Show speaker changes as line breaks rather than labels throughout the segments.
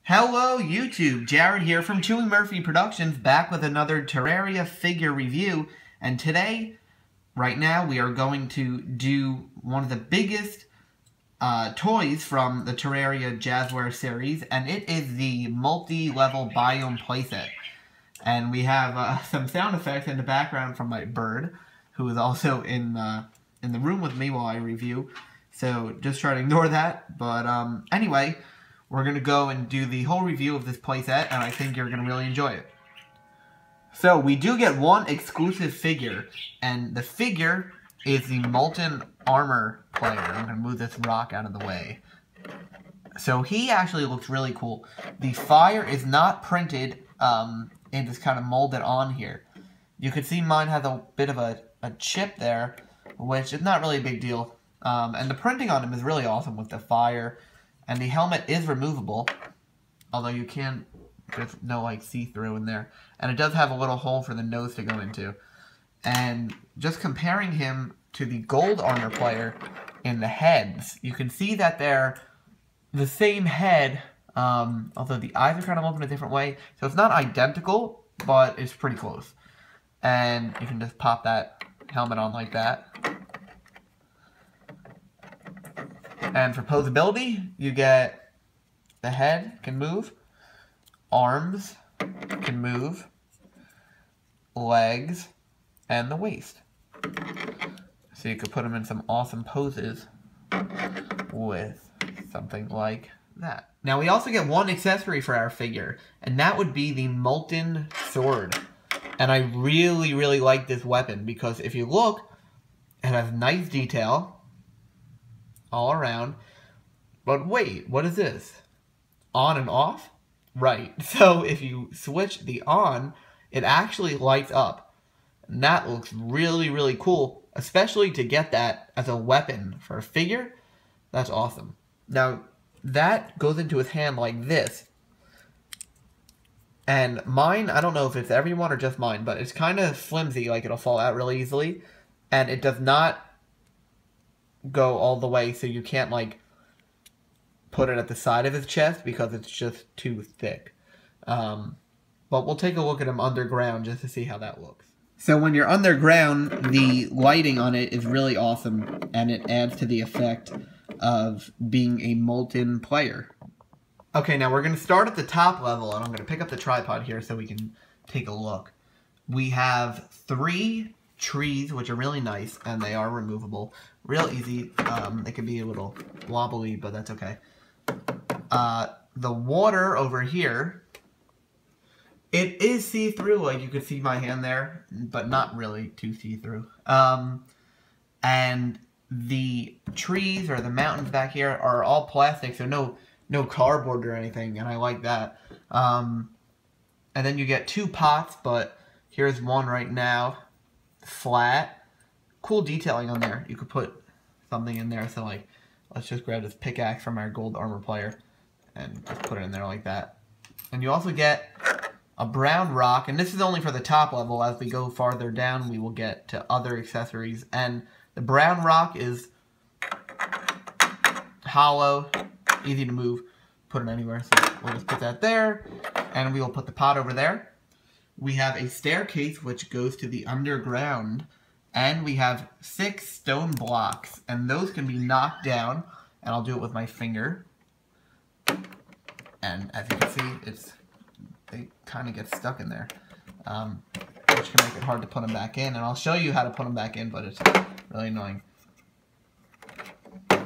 Hello YouTube, Jared here from Chewy Murphy Productions, back with another Terraria figure review. And today, right now, we are going to do one of the biggest toys from the Terraria Jazzware series, and it is the multi-level Biome playset. And we have some sound effects in the background from my bird, who is also in the room with me while I review. So just try to ignore that. But anyway, we're going to go and do the whole review of this playset, and I think you're going to really enjoy it. So, we do get one exclusive figure, and the figure is the Molten Armor player. I'm going to move this rock out of the way. So, he actually looks really cool. The fire is not printed, it is kind of molded on here. You can see mine has a bit of a chip there, which is not really a big deal. And the printing on him is really awesome with the fire. And the helmet is removable, although you can, there's no like see-through in there. And it does have a little hole for the nose to go into. And just comparing him to the gold armor player in the heads, you can see that they're the same head, although the eyes are kind of open a different way. So it's not identical, but it's pretty close. And you can just pop that helmet on like that. And for posability, you get the head can move, arms can move, legs, and the waist. So you could put them in some awesome poses with something like that. Now we also get one accessory for our figure, and that would be the Molten Sword. And I really, really like this weapon because if you look, it has nice detail all around. But wait, what is this? On and off? Right. So if you switch the on, it actually lights up. And that looks really, really cool, especially to get that as a weapon for a figure. That's awesome. Now, that goes into his hand like this. And mine, I don't know if it's everyone or just mine, but it's kind of flimsy, like it'll fall out really easily. And it does not go all the way, so you can't like put it at the side of his chest because it's just too thick. But we'll take a look at him underground just to see how that looks. So when you're underground, the lighting on it is really awesome, and it adds to the effect of being a molten player. Okay, now we're going to start at the top level, and I'm going to pick up the tripod here so we can take a look. We have 3 trees, which are really nice, and they are removable. Real easy. They can be a little wobbly, but that's okay. The water over here, it is see-through, like you could see my hand there, but not really too see-through. And the trees or the mountains back here are all plastic, so no cardboard or anything, and I like that. And then you get 2 pots, but here's one right now. Flat. Cool detailing on there. You could put something in there, so like, let's just grab this pickaxe from our gold armor player and just put it in there like that. And you also get a brown rock, and this is only for the top level. As we go farther down, we will get to other accessories. And the brown rock is hollow, easy to move, put it anywhere. So we'll just put that there, and we will put the pot over there. We have a staircase which goes to the underground, and we have 6 stone blocks, and those can be knocked down, and I'll do it with my finger. And as you can see, they kind of get stuck in there, which can make it hard to put them back in, and I'll show you how to put them back in, but it's really annoying. So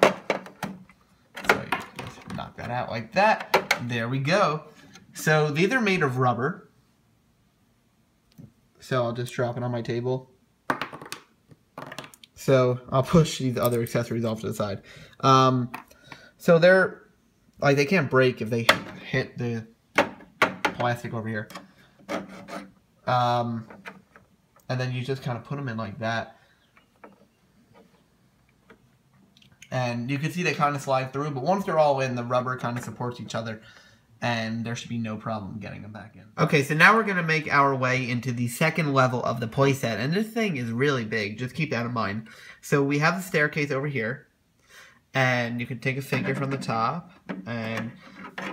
you just knock that out like that. There we go. So these are made of rubber. So I'll just drop it on my table. So I'll push these other accessories off to the side. So they're, like, they can't break if they hit the plastic over here. And then you just kind of put them in like that. And you can see they kind of slide through, but once they're all in, the rubber kind of supports each other. And there should be no problem getting them back in. Okay, so now we're going to make our way into the second level of the playset. And this thing is really big. Just keep that in mind. So we have the staircase over here. And you can take a figure from the top and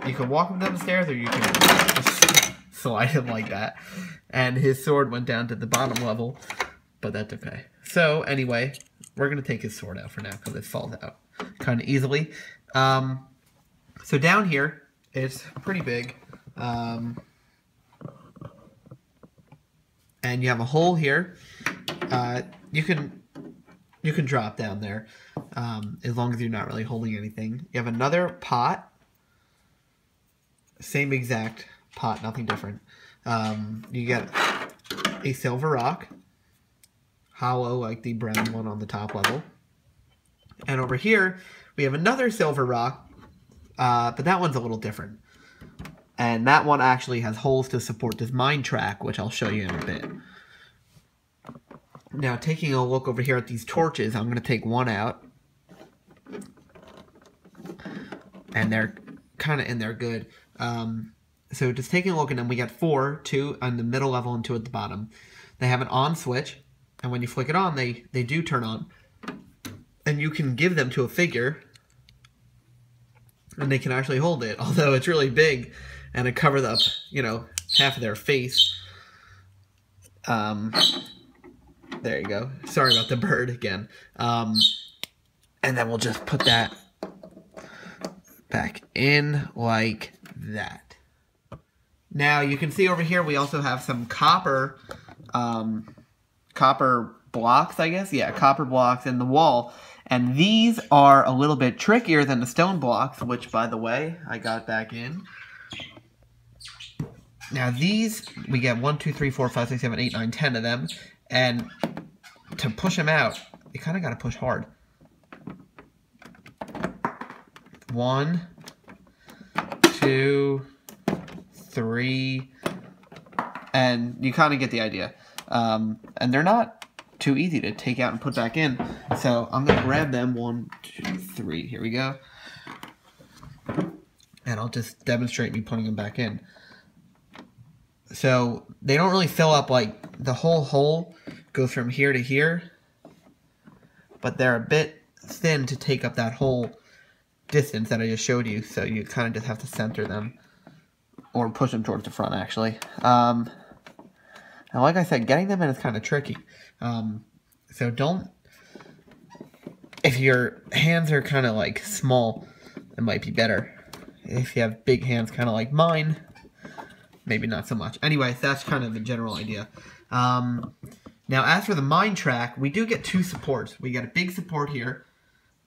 you can walk him down the stairs, or you can just slide him like that. And his sword went down to the bottom level, but that's okay. So anyway, we're going to take his sword out for now because it falls out kind of easily. So down here, it's pretty big. And you have a hole here. You can drop down there as long as you're not really holding anything. You have another pot. Same exact pot, nothing different. You get a silver rock. Hollow like the brown one on the top level. And over here, we have another silver rock, but that one's a little different. And that one actually has holes to support this mine track, which I'll show you in a bit. Now, taking a look over here at these torches, I'm going to take one out. And they're kind of in there good. So just taking a look at them, we got 4, 2 on the middle level and 2 at the bottom. They have an on switch, and when you flick it on, they do turn on. And you can give them to a figure, and they can actually hold it, although it's really big, and it covers up, you know, half of their face. There you go. Sorry about the bird again. And then we'll just put that back in like that. Now you can see over here we also have some copper blocks, I guess. Yeah, copper blocks in the wall. And these are a little bit trickier than the stone blocks, which, by the way, I got back in. Now these, we get 1, 2, 3, 4, 5, 6, 7, 8, 9, 10 of them. And to push them out, you kind of got to push hard. 1, 2, 3, and you kind of get the idea. And they're not too easy to take out and put back in. So I'm going to grab them. 1, 2, 3. Here we go. And I'll just demonstrate me putting them back in. So they don't really fill up, like the whole hole goes from here to here, but they're a bit thin to take up that whole distance that I just showed you. So you kind of just have to center them or push them towards the front, actually. And like I said, getting them in is kind of tricky. So don't, if your hands are kind of like small, it might be better. If you have big hands kind of like mine, maybe not so much. Anyway, that's kind of the general idea. Now, as for the mine track, we do get 2 supports. We got a big support here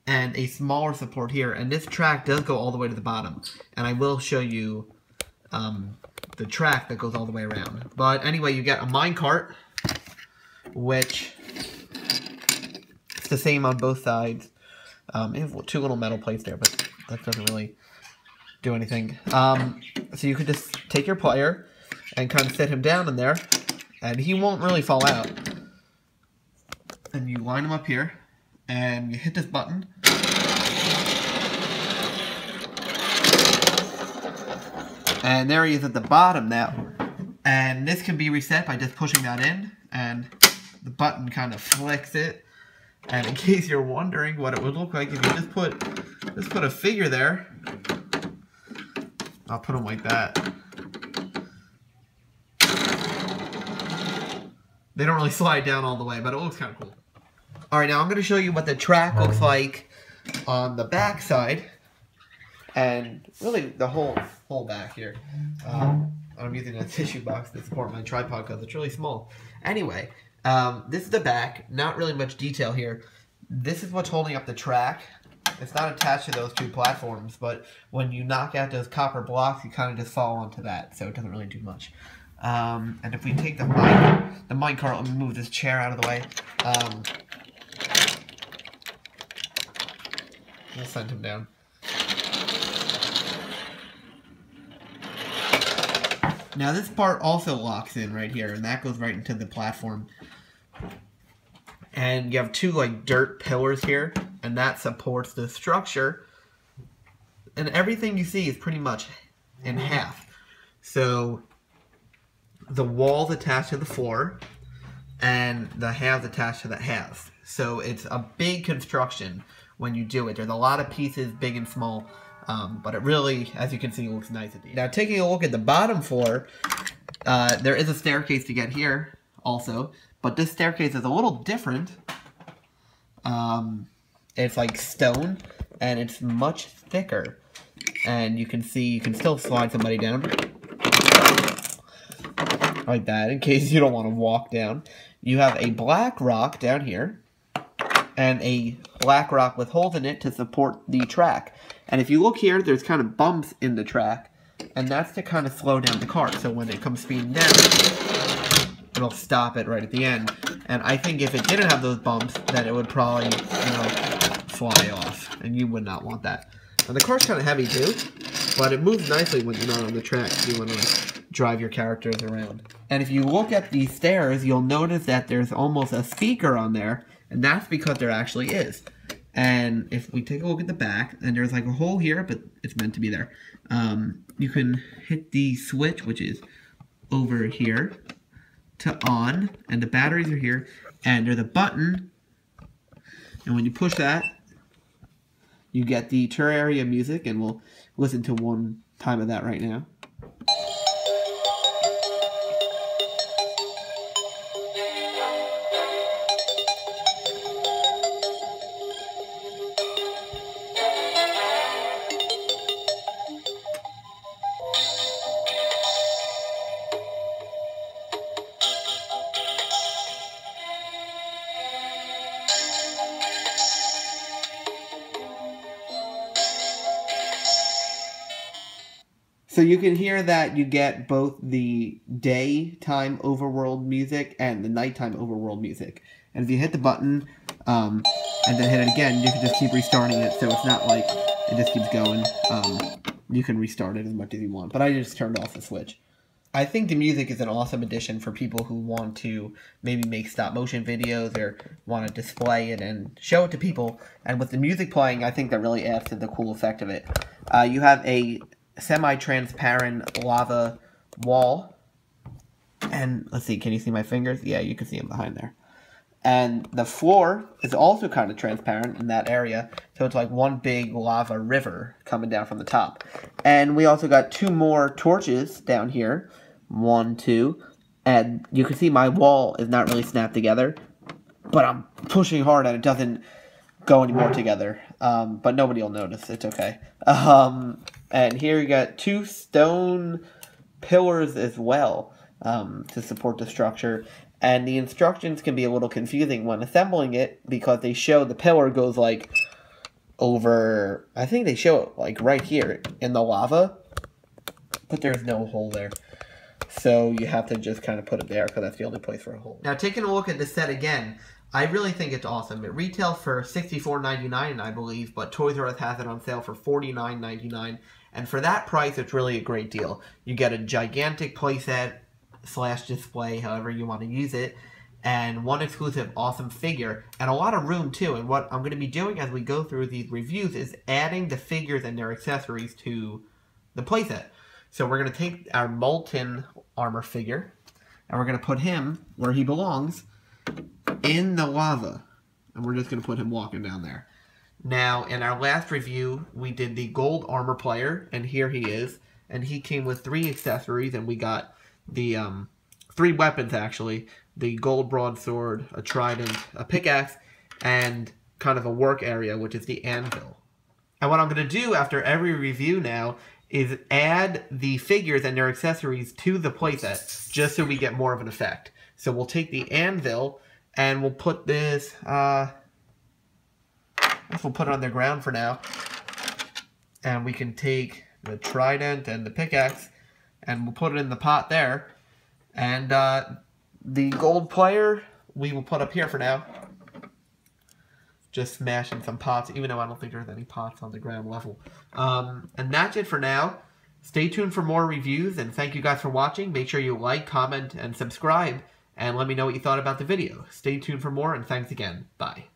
and a smaller support here. And this track does go all the way to the bottom. And I will show you the track that goes all the way around. But anyway, you get a mine cart, which it's the same on both sides. It has 2 little metal plates there, but that doesn't really do anything. So you could just take your player and kind of sit him down in there, and he won't really fall out. And you line him up here, and you hit this button. And there he is at the bottom now. And this can be reset by just pushing that in, and the button kind of flicks it. And in case you're wondering what it would look like if you just put a figure there, I'll put them like that. They don't really slide down all the way, but it looks kind of cool. Alright, now I'm going to show you what the track looks like on the back side. And really the whole back here. I'm using a tissue box to support my tripod because it's really small. Anyway, this is the back. Not really much detail here. This is what's holding up the track. It's not attached to those 2 platforms, but when you knock out those copper blocks, you kind of just fall onto that, so it doesn't really do much. And if we take the mine cart, let me move this chair out of the way. We'll send him down. Now this part also locks in right here, and that goes right into the platform. And you have 2 like dirt pillars here, and that supports the structure. And everything you see is pretty much in half. So the wall's attached to the floor, and the halves attached to the halves. So it's a big construction when you do it. There's a lot of pieces, big and small. But it really, as you can see, looks nice at the end. Now, taking a look at the bottom floor, there is a staircase to get here also, but this staircase is a little different. It's like stone, and it's much thicker. And you can see, you can still slide somebody down like that, in case you don't want to walk down. You have a black rock down here, and a black rock with holes in it to support the track. And if you look here, there's kind of bumps in the track, and that's to kind of slow down the car. So when it comes speeding down, it'll stop it right at the end. And I think if it didn't have those bumps, then it would probably, you know, fly off, and you would not want that. And the car's kind of heavy too, but it moves nicely when you're not on the track. So you want to drive your characters around. And if you look at these stairs, you'll notice that there's almost a speaker on there, and that's because there actually is. And if we take a look at the back, and there's like a hole here, but it's meant to be there. You can hit the switch, which is over here, to on, and the batteries are here, and there's a button, and when you push that, you get the Terraria music, and we'll listen to one time of that right now. So you can hear that you get both the daytime overworld music and the nighttime overworld music. And if you hit the button and then hit it again, you can just keep restarting it, so it's not like it just keeps going. You can restart it as much as you want, but I just turned off the switch. I think the music is an awesome addition for people who want to maybe make stop motion videos or want to display it and show it to people. And with the music playing, I think that really adds to the cool effect of it. You have a semi-transparent lava wall, and let's see, can you see my fingers? Yeah, you can see them behind there. And the floor is also kind of transparent in that area, so it's like one big lava river coming down from the top. And we also got two more torches down here, 1, 2, and you can see my wall is not really snapped together, but I'm pushing hard and it doesn't go any more together. But nobody will notice, it's okay. And here you got 2 stone pillars as well to support the structure. And the instructions can be a little confusing when assembling it because they show the pillar goes like over, I think they show it like right here in the lava, but there's no hole there. So you have to just kind of put it there because that's the only place for a hole. Now taking a look at this set again, I really think it's awesome. It retails for $64.99, I believe, but Toys R Us has it on sale for $49.99. And for that price, it's really a great deal. You get a gigantic playset / display, however you want to use it, and one exclusive awesome figure, and a lot of room too. And what I'm going to be doing as we go through these reviews is adding the figures and their accessories to the playset. So we're going to take our Molten armor figure, and we're going to put him where he belongs, in the lava. And we're just going to put him walking down there. Now, in our last review, we did the gold armor player, and here he is. And he came with 3 accessories, and we got the 3 weapons, actually. The gold broadsword, a trident, a pickaxe, and kind of a work area, which is the anvil. And what I'm going to do after every review now is add the figures and their accessories to the playset, just so we get more of an effect. So we'll take the anvil, and we'll put this, I guess we'll put it on the ground for now. And we can take the trident and the pickaxe, and we'll put it in the pot there. And the gold player, we will put up here for now. Just smashing some pots, even though I don't think there's any pots on the ground level. And that's it for now. Stay tuned for more reviews, and thank you guys for watching. Make sure you like, comment, and subscribe, and let me know what you thought about the video. Stay tuned for more, and thanks again. Bye.